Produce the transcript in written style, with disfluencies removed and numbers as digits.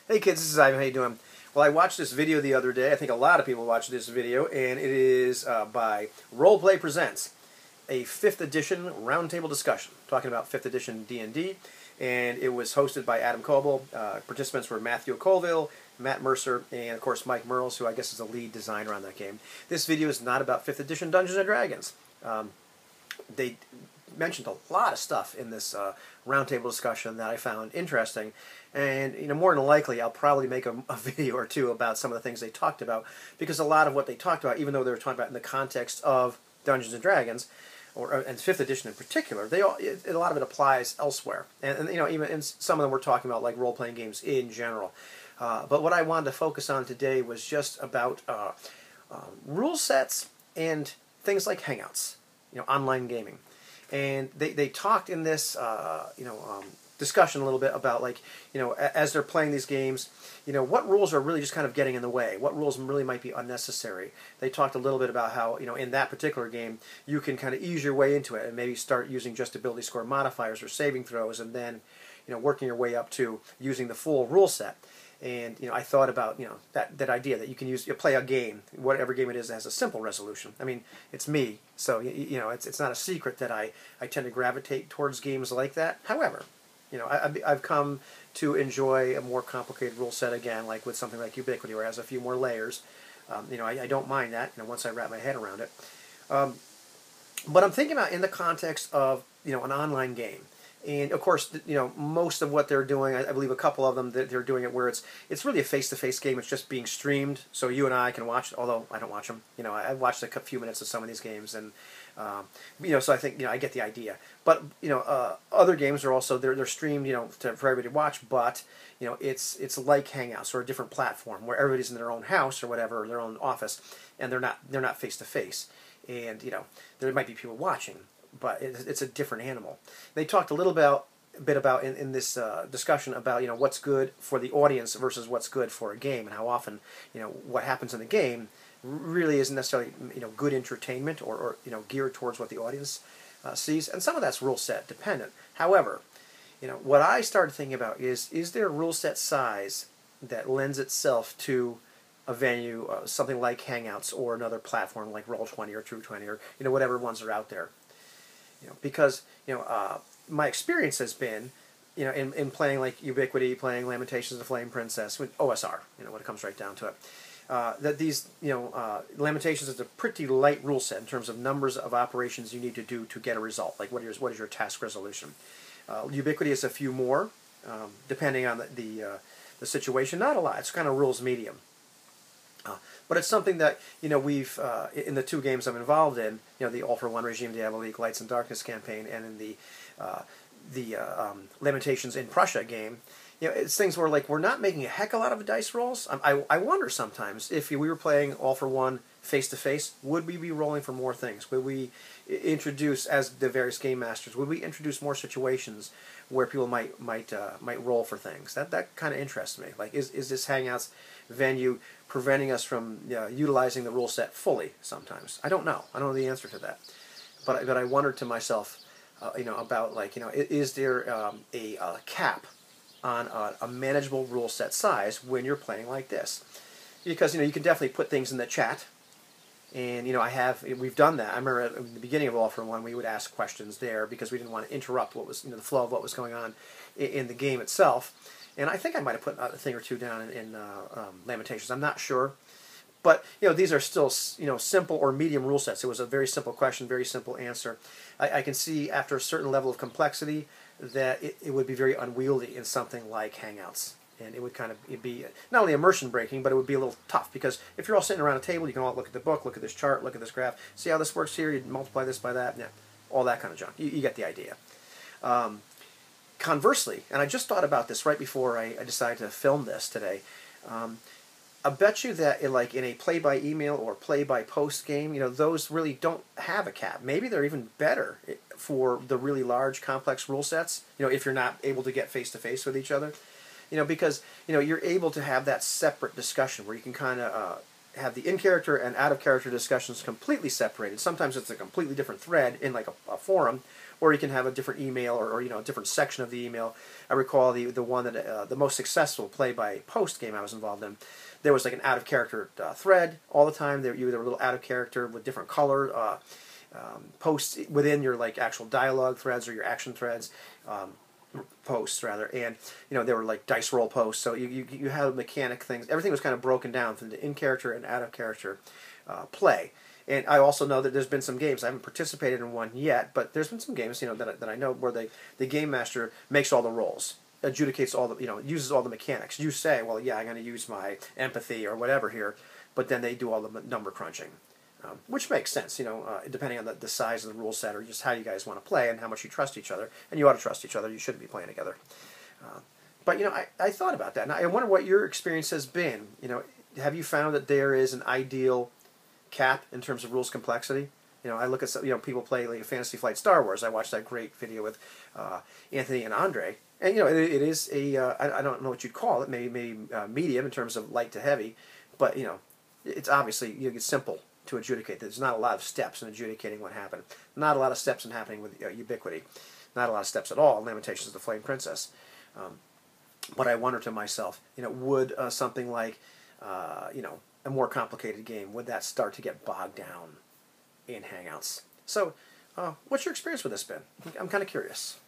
Hey kids, this is Ivan. How you doing? Well, I watched this video the other day. I think a lot of people watched this video, and it is by Roleplay Presents, a 5th edition roundtable discussion talking about 5th edition D&D, and it was hosted by Adam Coble. Participants were Matthew Colville, Matt Mercer, and of course Mike Merles, who I guess is the lead designer on that game. This video is not about 5th edition Dungeons & Dragons. They mentioned a lot of stuff in this roundtable discussion that I found interesting, and more than likely I'll probably make a video or two about some of the things they talked about, because a lot of what they talked about, even though they were talking about in the context of Dungeons and Dragons, and 5th edition in particular, a lot of it applies elsewhere, and even in some of them we're talking about like role-playing games in general. But what I wanted to focus on today was just about rule sets and things like Hangouts, online gaming. And they talked in this discussion a little bit about, like, as they're playing these games, what rules are really just kind of getting in the way, what rules really might be unnecessary. They talked a little bit about how, in that particular game, you can kind of ease your way into it and maybe start using just ability score modifiers or saving throws, and then, working your way up to using the full rule set. And I thought about that idea that you can play a game, whatever game it is, that has a simple resolution. I mean, it's me, so it's not a secret that I tend to gravitate towards games like that. However, I've come to enjoy a more complicated rule set again, like with something like Ubiquity, where it has a few more layers. I don't mind that. Once I wrap my head around it. But I'm thinking about in the context of an online game. And of course, most of what they're doing, I believe a couple of them, they're doing it where it's really a face-to-face game. It's just being streamed, so you and I can watch it, although I don't watch them. I've watched a few minutes of some of these games, and so I think I get the idea. But other games are also they're streamed, for everybody to watch. But it's like Hangouts or a different platform where everybody's in their own house or whatever, or their own office, and they're not face-to-face. And there might be people watching, but it's a different animal. They talked a little bit about in this discussion about what's good for the audience versus what's good for a game, and how often what happens in the game really isn't necessarily good entertainment or geared towards what the audience sees, and some of that's rule set dependent. However, what I started thinking about is there a rule set size that lends itself to a venue, something like Hangouts or another platform like Roll20 or True20 or whatever ones are out there. Because my experience has been, in playing like Ubiquity, playing Lamentations of the Flame Princess with OSR, when it comes right down to it, that these Lamentations is a pretty light rule set in terms of numbers of operations you need to do to get a result. Like what is your task resolution? Ubiquity is a few more, depending on the situation. Not a lot. It's kind of rules medium. But it's something that we've in the 2 games I'm involved in, the All for One Regime Diabolique Lights and Darkness campaign, and in the Lamentations in Prussia game, it's things where we're not making a heck of a lot of dice rolls. I wonder sometimes if we were playing All for One face to face, would we be rolling for more things? Would we introduce, as the various game masters, would we introduce more situations where people might roll for things? That kind of interests me. Like, is this Hangouts venue preventing us from utilizing the rule set fully sometimes? I don't know. I don't know the answer to that. But I wondered to myself, about is there a cap on a manageable rule set size when you're playing like this? Because you can definitely put things in the chat, and we've done that. I remember at the beginning of All for One, we would ask questions there because we didn't want to interrupt what was the flow of what was going on in the game itself. And I think I might have put a thing or two down in Lamentations. I'm not sure. But, these are still, simple or medium rule sets. It was a very simple question, very simple answer. I can see after a certain level of complexity that it would be very unwieldy in something like Hangouts. And it would kind of be not only immersion breaking, but it would be a little tough. Because if you're all sitting around a table, you can all look at the book, look at this chart, look at this graph, see how this works here, you multiply this by that, all that kind of junk. You get the idea. Conversely, and I just thought about this right before I decided to film this today, I bet you that in a play-by-email or play-by-post game, those really don't have a cap. Maybe they're even better for the really large, complex rule sets, if you're not able to get face-to-face with each other. Because, you're able to have that separate discussion where you can kind of have the in-character and out-of-character discussions completely separated. Sometimes it's a completely different thread in a forum, or you can have a different email or a different section of the email. I recall the one that the most successful play by post game I was involved in. There was like an out of character thread all the time. You were a little out of character with different color posts within your like actual dialogue threads or your action threads. Posts rather, and they were like dice roll posts. So you had mechanic things. Everything was kind of broken down from the in character and out of character play. And I also know that there's been some games, I haven't participated in one yet, but there's been some games that I know where the game master makes all the rolls, adjudicates all the uses all the mechanics. You say, well, yeah, I'm going to use my empathy or whatever here, but then they do all the number crunching. Which makes sense, depending on the size of the rule set or just how you guys want to play and how much you trust each other. And you ought to trust each other. You shouldn't be playing together. But I thought about that, and I wonder what your experience has been. Have you found that there is an ideal cap in terms of rules complexity? I look at some, people play like Fantasy Flight Star Wars. I watched that great video with Anthony and Andre, and it is a I don't know what you'd call it, maybe medium in terms of light to heavy, but it's obviously it's simple to adjudicate. There's not a lot of steps in adjudicating what happened. Not a lot of steps in happening with Ubiquity. Not a lot of steps at all in Lamentations of the Flame Princess. But I wonder to myself, would something like, a more complicated game, would that start to get bogged down in Hangouts? So, what's your experience with this been? I'm kind of curious.